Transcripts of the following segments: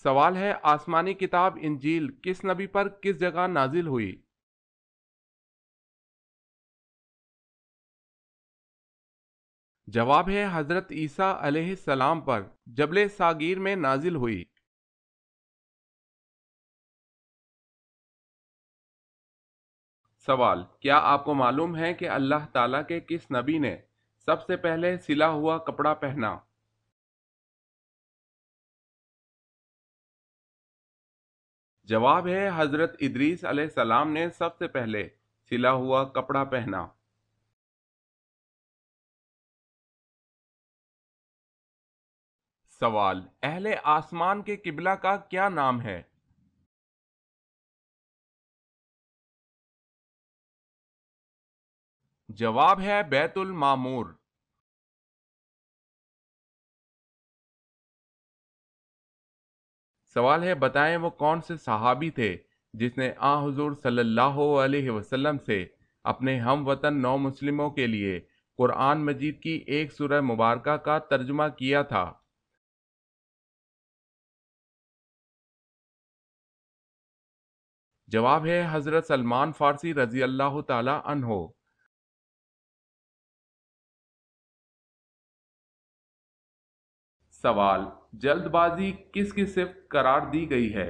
سوال ہے آسمانی کتاب انجیل کس نبی پر کس جگہ نازل ہوئی؟ جواب ہے حضرت عیسیٰ علیہ السلام پر جبل ساگیر میں نازل ہوئی۔ سوال، کیا آپ کو معلوم ہے کہ اللہ تعالیٰ کے کس نبی نے سب سے پہلے سلا ہوا کپڑا پہنا؟ جواب ہے حضرت ادریس علیہ السلام نے سب سے پہلے سلا ہوا کپڑا پہنا۔ سوال، اہل آسمان کے قبلہ کا کیا نام ہے؟ جواب ہے بیت المعمور۔ سوال ہے بتائیں وہ کون سے صحابی تھے جس نے حضور صلی اللہ علیہ وسلم سے اپنے ہم وطن نو مسلموں کے لیے قرآن مجید کی ایک سورہ مبارکہ کا ترجمہ کیا تھا؟ جواب ہے حضرت سلمان فارسی رضی اللہ تعالی عنہ۔ سوال، جلد بازی کس کی صفت قرار دی گئی ہے؟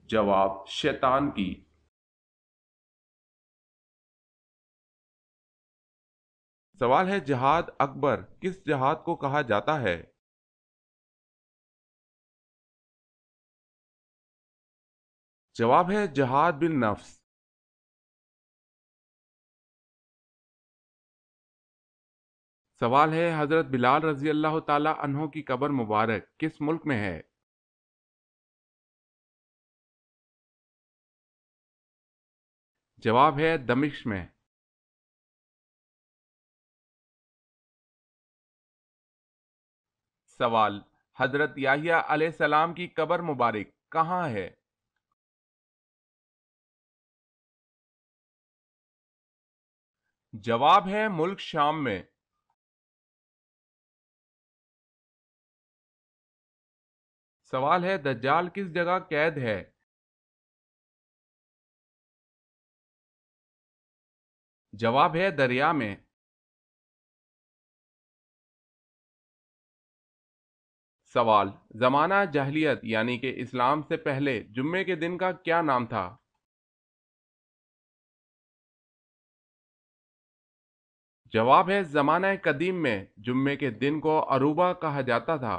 جواب شیطان کی۔ سوال ہے جہاد اکبر کس جہاد کو کہا جاتا ہے؟ جواب ہے جہاد بالنفس۔ سوال ہے حضرت بلال رضی اللہ تعالی عنہ کی قبر مبارک کس ملک میں ہے؟ جواب ہے دمشق میں۔ سوال، حضرت یحییٰ علیہ السلام کی قبر مبارک کہاں ہے؟ جواب ہے ملک شام میں۔ سوال ہے دجال کس جگہ قید ہے؟ جواب ہے دریا میں۔ سوال، زمانہ جاہلیت یعنی کہ اسلام سے پہلے جمعے کے دن کا کیا نام تھا؟ جواب ہے زمانہ قدیم میں جمعے کے دن کو عروبہ کہا جاتا تھا۔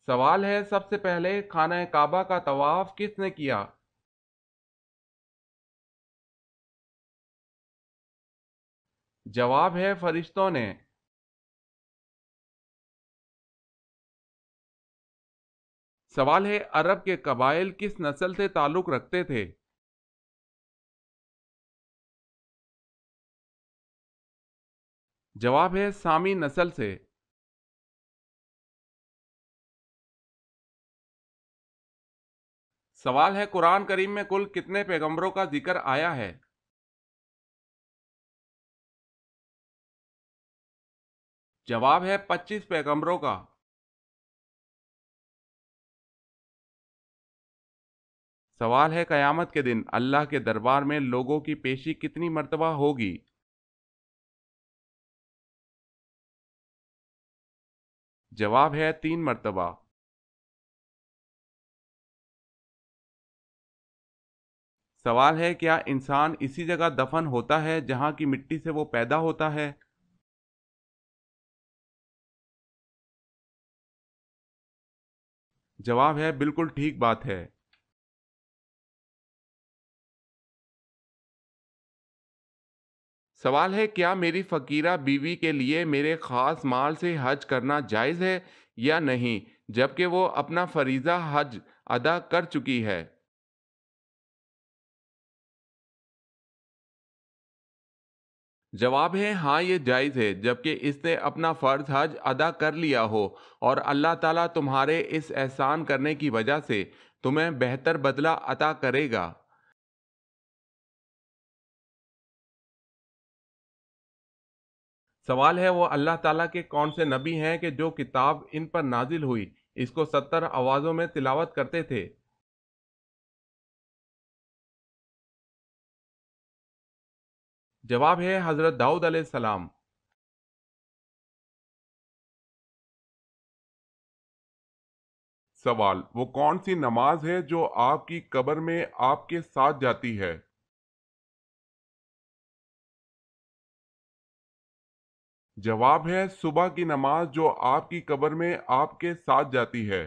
سوال ہے سب سے پہلے خانہ کعبہ کا طواف کس نے کیا؟ جواب ہے فرشتوں نے۔ سوال ہے عرب کے قبائل کس نسل سے تعلق رکھتے تھے؟ جواب ہے سامی نسل سے۔ سوال ہے قرآن کریم میں کل کتنے پیغمبروں کا ذکر آیا ہے؟ جواب ہے 25 پیغمبروں کا۔ سوال ہے قیامت کے دن اللہ کے دربار میں لوگوں کی پیشی کتنی مرتبہ ہوگی؟ جواب ہے 3 مرتبہ۔ سوال ہے کیا انسان اسی جگہ دفن ہوتا ہے جہاں کی مٹی سے وہ پیدا ہوتا ہے؟ جواب ہے بالکل ٹھیک بات ہے۔ سوال ہے کیا میری فقیرہ بیوی کے لیے میرے خاص مال سے حج کرنا جائز ہے یا نہیں جبکہ وہ اپنا فریضہ حج ادا کر چکی ہے؟ جواب ہے ہاں یہ جائز ہے جبکہ اس نے اپنا فرض حج ادا کر لیا ہو اور اللہ تعالیٰ تمہارے اس احسان کرنے کی وجہ سے تمہیں بہتر بدلہ عطا کرے گا۔ سوال ہے وہ اللہ تعالیٰ کے کون سے نبی ہیں کہ جو کتاب ان پر نازل ہوئی اس کو 70 آوازوں میں تلاوت کرتے تھے؟ جواب ہے حضرت داؤد علیہ السلام۔ سوال وہ کون سی نماز ہے جو آپ کی قبر میں آپ کے ساتھ جاتی ہے؟ جواب ہے صبح کی نماز جو آپ کی قبر میں آپ کے ساتھ جاتی ہے۔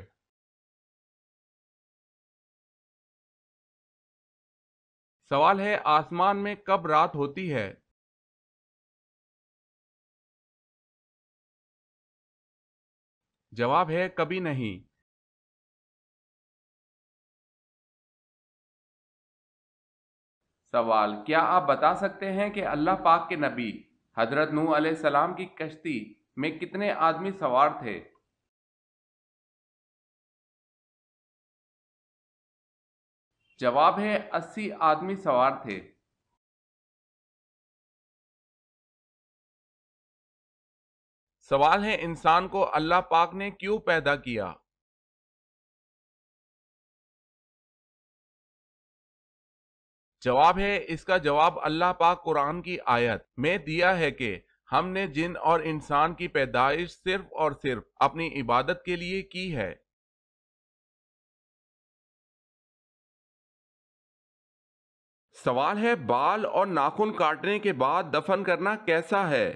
سوال ہے آسمان میں کب رات ہوتی ہے؟ جواب ہے کبھی نہیں۔ سوال کیا آپ بتا سکتے ہیں کہ اللہ پاک کے نبی حضرت نوح علیہ السلام کی کشتی میں کتنے آدمی سوار تھے؟ جواب ہے 80 آدمی سوار تھے۔ سوال ہے انسان کو اللہ پاک نے کیوں پیدا کیا؟ جواب ہے اس کا جواب اللہ پاک قرآن کی آیت میں دیا ہے کہ ہم نے جن اور انسان کی پیدائش صرف اور صرف اپنی عبادت کے لیے کی ہے۔ سوال ہے بال اور ناخن کاٹنے کے بعد دفن کرنا کیسا ہے؟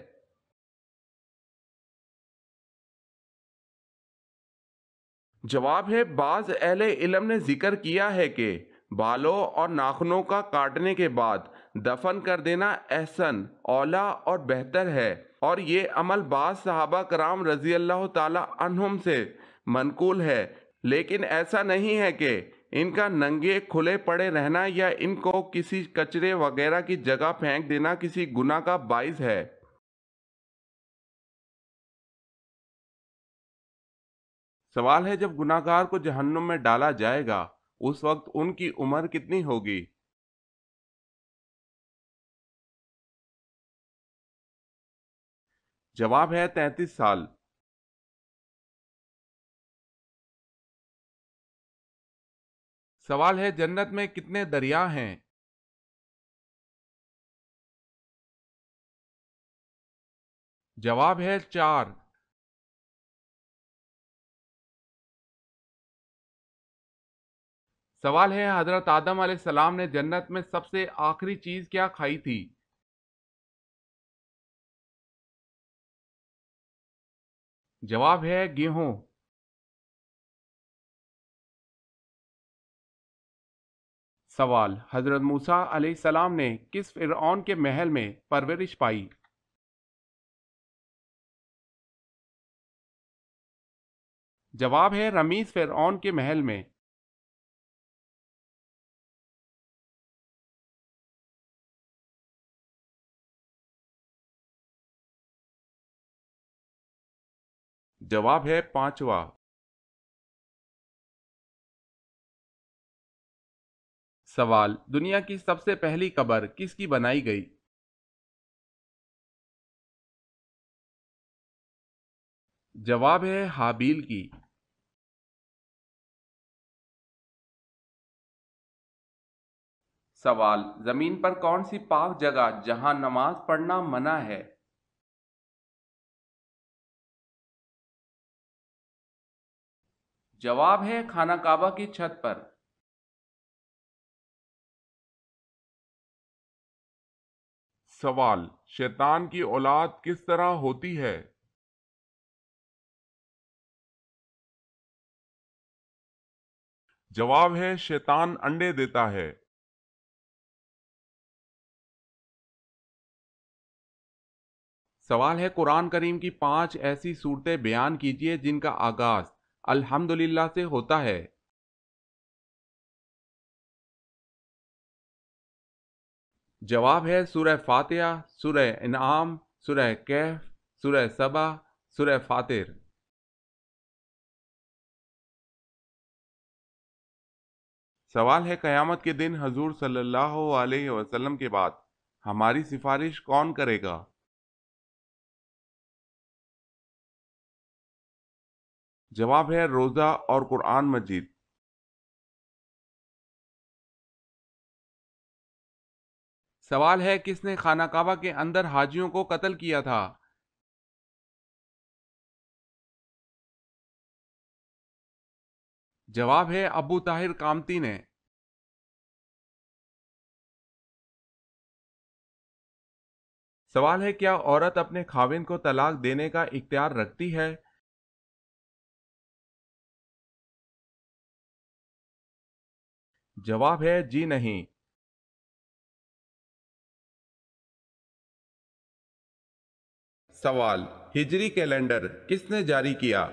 جواب ہے بعض اہل علم نے ذکر کیا ہے کہ بالوں اور ناخنوں کا کاٹنے کے بعد دفن کر دینا احسن، اولا اور بہتر ہے، اور یہ عمل بعض صحابہ کرام رضی اللہ تعالی عنہم سے منقول ہے، لیکن ایسا نہیں ہے کہ ان کا ننگے کھلے پڑے رہنا یا ان کو کسی کچرے وغیرہ کی جگہ پھینک دینا کسی گناہ کا باعث ہے۔ سوال ہے جب گناہ گار کو جہنم میں ڈالا جائے گا اس وقت ان کی عمر کتنی ہوگی؟ جواب ہے 33 سال۔ سوال ہے جنت میں کتنے دریا ہیں؟ جواب ہے 4۔ سوال ہے حضرت آدم علیہ السلام نے جنت میں سب سے آخری چیز کیا کھائی تھی؟ جواب ہے گیہوں۔ سوال حضرت موسیٰ علیہ السلام نے کس فرعون کے محل میں پرورش پائی؟ جواب ہے رمیز فرعون کے محل میں۔ جواب ہے 5واں۔ سوال دنیا کی سب سے پہلی قبر کس کی بنائی گئی؟ جواب ہے حابیل کی۔ سوال زمین پر کون سی پاک جگہ جہاں نماز پڑھنا منع ہے؟ جواب ہے خانہ کعبہ کی چھت پر۔ سوال شیطان کی اولاد کس طرح ہوتی ہے؟ جواب ہے شیطان انڈے دیتا ہے۔ سوال ہے قرآن کریم کی 5 ایسی صورتیں بیان کیجئے جن کا آغاز الحمدللہ سے ہوتا ہے۔ جواب ہے سورہ فاتحہ، سورہ انعام، سورہ کہف، سورہ سبا، سورہ فاطر۔ سوال ہے قیامت کے دن حضور صلی اللہ علیہ وسلم کے بعد ہماری سفارش کون کرے گا؟ جواب ہے روزہ اور قرآن مجید۔ سوال ہے کس نے خانہ کعبہ کے اندر حاجیوں کو قتل کیا تھا؟ جواب ہے ابو طاہر قامتی نے۔ سوال ہے کیا عورت اپنے خاوند کو طلاق دینے کا اختیار رکھتی ہے؟ جواب ہے جی نہیں۔ سوال ہجری کیلنڈر کس نے جاری کیا؟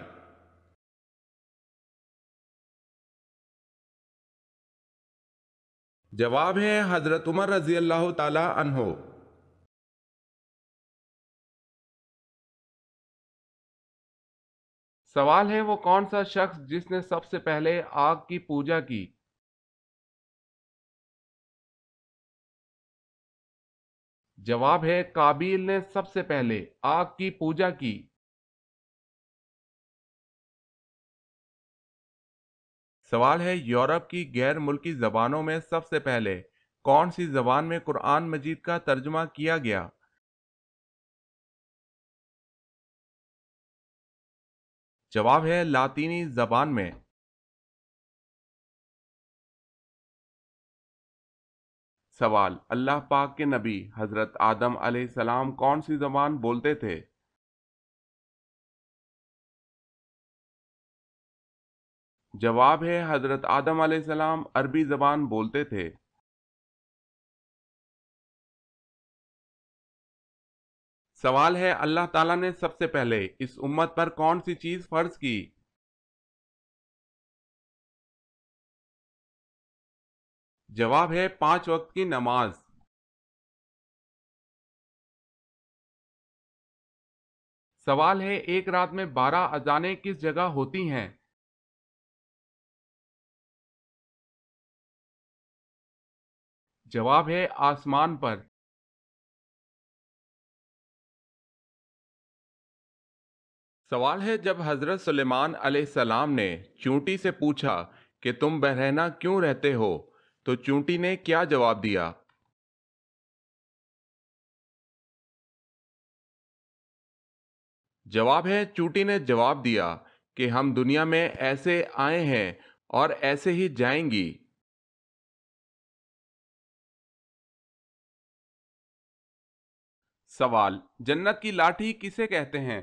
جواب ہے حضرت عمر رضی اللہ تعالی عنہ۔ سوال ہے وہ کون سا شخص جس نے سب سے پہلے آگ کی پوجا کی؟ جواب ہے قابیل نے سب سے پہلے آگ کی پوجا کی۔ سوال ہے یورپ کی غیر ملکی زبانوں میں سب سے پہلے کون سی زبان میں قرآن مجید کا ترجمہ کیا گیا؟ جواب ہے لاطینی زبان میں۔ سوال اللہ پاک کے نبی حضرت آدم علیہ السلام کون سی زبان بولتے تھے؟ جواب ہے حضرت آدم علیہ السلام عربی زبان بولتے تھے۔ سوال ہے اللہ تعالیٰ نے سب سے پہلے اس امت پر کون سی چیز فرض کی؟ جواب ہے 5 وقت کی نماز۔ سوال ہے ایک رات میں 12 اذانیں کس جگہ ہوتی ہیں؟ جواب ہے آسمان پر۔ سوال ہے جب حضرت سلیمان علیہ السلام نے چونٹی سے پوچھا کہ تم برہنہ کیوں رہتے ہو تو چونٹی نے کیا جواب دیا؟ جواب ہے چونٹی نے جواب دیا کہ ہم دنیا میں ایسے آئے ہیں اور ایسے ہی جائیں گی۔ سوال جنت کی لاٹھی کسے کہتے ہیں؟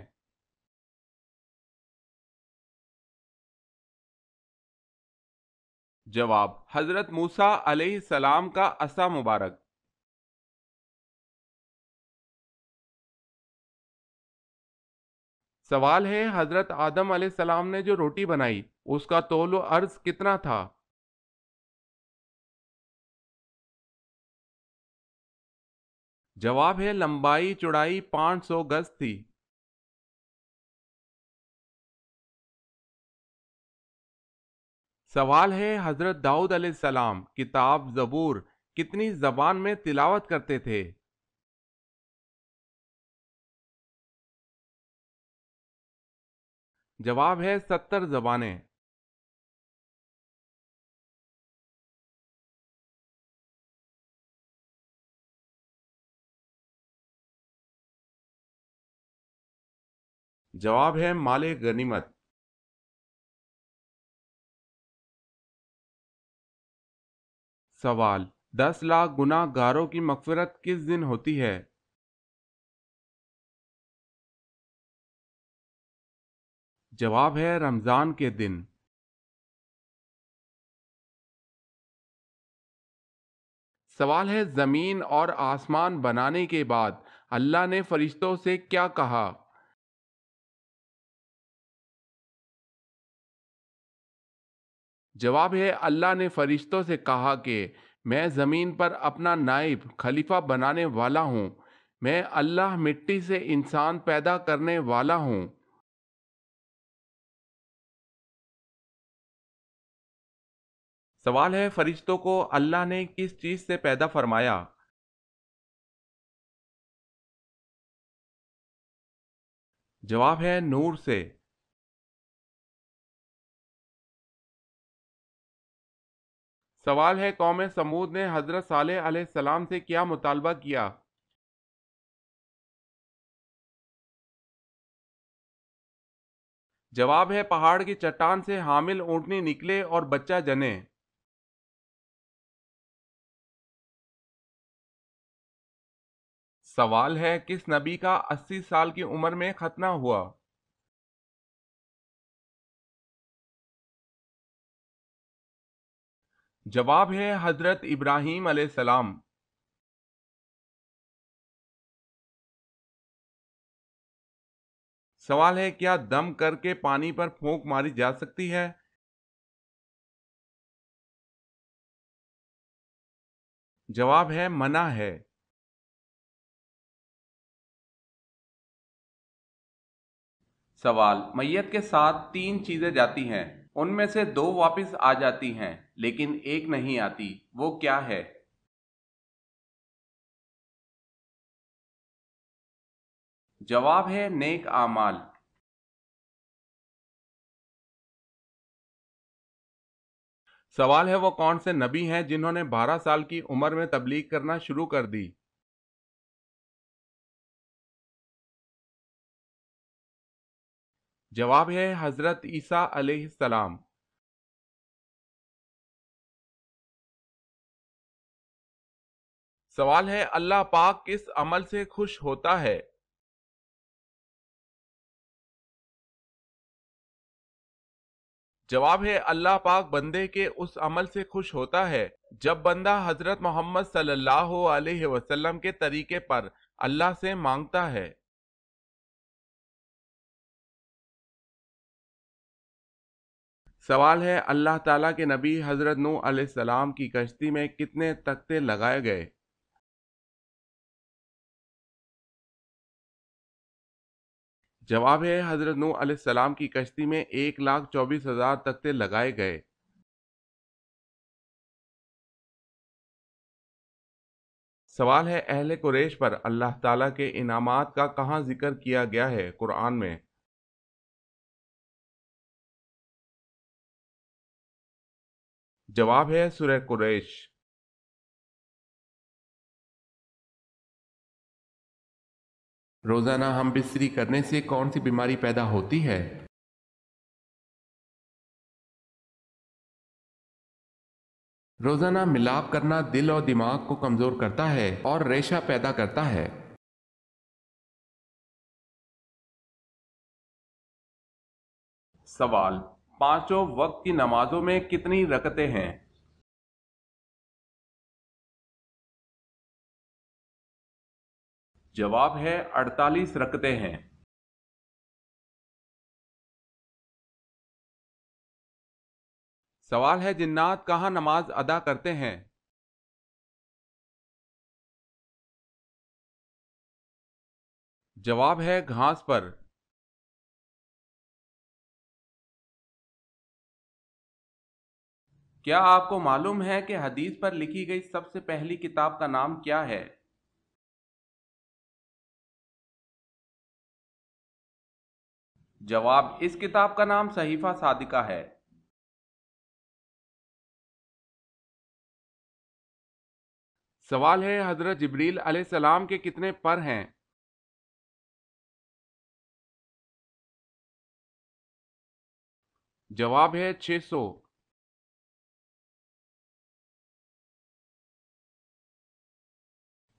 جواب حضرت موسیٰ علیہ السلام کا عصا مبارک۔ سوال ہے حضرت آدم علیہ السلام نے جو روٹی بنائی اس کا طول و عرض کتنا تھا؟ جواب ہے لمبائی چوڑائی 500 گز تھی۔ سوال ہے حضرت داؤد علیہ السلام کتاب زبور کتنی زبان میں تلاوت کرتے تھے؟ جواب ہے 70 زبانیں۔ جواب ہے مال غنیمت۔ سوال 10 لاکھ گناہ گاروں کی مغفرت کس دن ہوتی ہے؟ جواب ہے رمضان کے دن۔ سوال ہے زمین اور آسمان بنانے کے بعد اللہ نے فرشتوں سے کیا کہا؟ جواب ہے اللہ نے فرشتوں سے کہا کہ میں زمین پر اپنا نائب خلیفہ بنانے والا ہوں، میں اللہ مٹی سے انسان پیدا کرنے والا ہوں۔ سوال ہے فرشتوں کو اللہ نے کس چیز سے پیدا فرمایا؟ جواب ہے نور سے۔ سوال ہے، قوم سمود نے حضرت صالح علیہ السلام سے کیا مطالبہ کیا؟ جواب ہے، پہاڑ کی چٹان سے حامل اونٹنی نکلے اور بچہ جنے۔ سوال ہے، کس نبی کا 80 سال کی عمر میں ختنہ ہوا؟ جواب ہے، حضرت ابراہیم علیہ السلام۔ سوال ہے، کیا دم کر کے پانی پر پھونک ماری جا سکتی ہے؟ جواب ہے، منع ہے۔ سوال، میت کے ساتھ 3 چیزیں جاتی ہیں، ان میں سے 2 واپس آ جاتی ہیں لیکن ایک نہیں آتی، وہ کیا ہے؟ جواب ہے، نیک اعمال۔ سوال ہے، وہ کون سے نبی ہیں جنہوں نے 12 سال کی عمر میں تبلیغ کرنا شروع کر دی؟ جواب ہے، حضرت عیسیٰ علیہ السلام۔ سوال ہے، اللہ پاک کس عمل سے خوش ہوتا ہے؟ جواب ہے، اللہ پاک بندے کے اس عمل سے خوش ہوتا ہے جب بندہ حضرت محمد صلی اللہ علیہ وسلم کے طریقے پر اللہ سے مانگتا ہے۔ سوال ہے، اللہ تعالیٰ کے نبی حضرت نوح علیہ السلام کی کشتی میں کتنے تختے لگائے گئے؟ جواب ہے، حضرت نوح علیہ السلام کی کشتی میں 1,24,000 تختے لگائے گئے۔ سوال ہے، اہل قریش پر اللہ تعالیٰ کے انعامات کا کہاں ذکر کیا گیا ہے قرآن میں؟ جواب ہے، سورہ قریش۔ روزانہ ہم بستری کرنے سے کون سی بیماری پیدا ہوتی ہے؟ روزانہ ملاپ کرنا دل اور دماغ کو کمزور کرتا ہے اور ریشہ پیدا کرتا ہے۔ سوال، پانچوں وقت کی نمازوں میں کتنی رکعتیں ہیں؟ جواب ہے، 48 رکعتیں ہیں۔ سوال ہے، جنات کہاں نماز ادا کرتے ہیں؟ جواب ہے، گھاس پر۔ کیا آپ کو معلوم ہے کہ حدیث پر لکھی گئی سب سے پہلی کتاب کا نام کیا ہے؟ جواب، اس کتاب کا نام صحیفہ صادقہ ہے۔ سوال ہے، حضرت جبریل علیہ السلام کے کتنے پر ہیں؟ جواب ہے، 600۔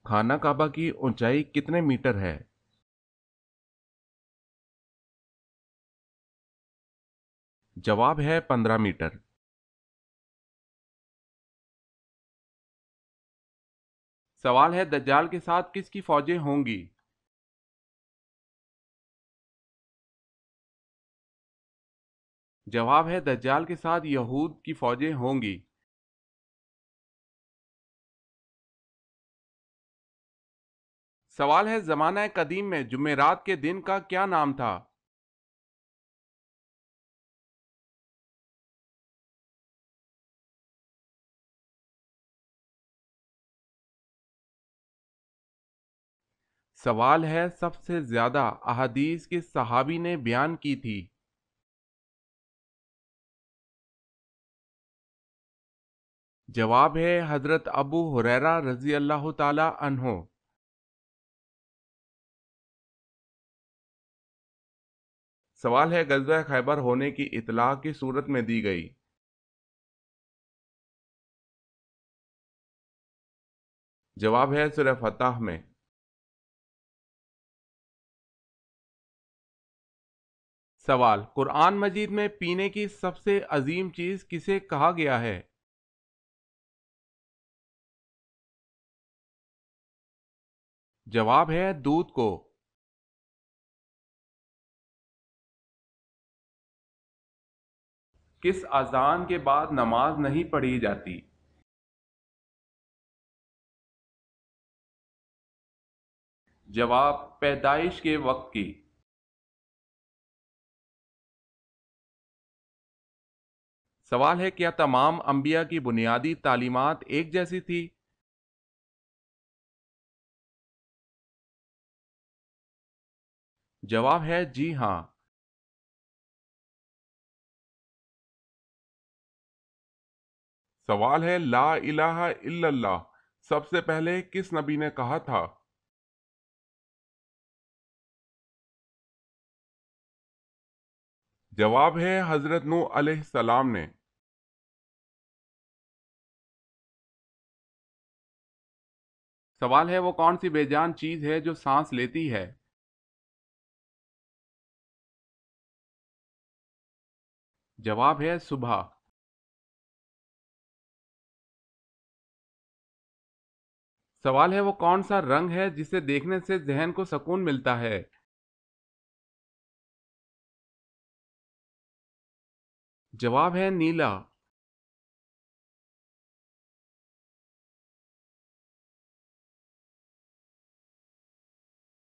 خانہ کعبہ کی اونچائی کتنے میٹر ہے؟ جواب ہے، 15 میٹر۔ سوال ہے، دجال کے ساتھ کس کی فوجیں ہوں گی؟ جواب ہے، دجال کے ساتھ یہود کی فوجیں ہوں گی۔ سوال ہے، زمانہ قدیم میں جمعرات کے دن کا کیا نام تھا؟ سوال ہے، سب سے زیادہ احادیث کس صحابی نے بیان کی تھی؟ جواب ہے حضرت ابو ہریرہ رضی اللہ تعالی عنہ۔ سوال ہے غزوہ خیبر ہونے کی اطلاع کی صورت میں دی گئی؟ جواب ہے سورہ فتح میں۔ سوال، قرآن مجید میں پینے کی سب سے عظیم چیز کسے کہا گیا ہے؟ جواب ہے دودھ کو۔ کس اذان کے بعد نماز نہیں پڑھی جاتی؟ جواب پیدائش کے وقت کی۔ سوال ہے کیا تمام انبیاء کی بنیادی تعلیمات ایک جیسی تھی؟ جواب ہے جی ہاں۔ سوال ہے لا الہ الا اللہ سب سے پہلے کس نبی نے کہا تھا؟ جواب ہے حضرت نوح علیہ السلام نے۔ سوال ہے وہ کون سی بے جان چیز ہے جو سانس لیتی ہے؟ جواب ہے صبح۔ سوال ہے وہ کون سا رنگ ہے جسے دیکھنے سے ذہن کو سکون ملتا ہے؟ جواب ہے نیلا۔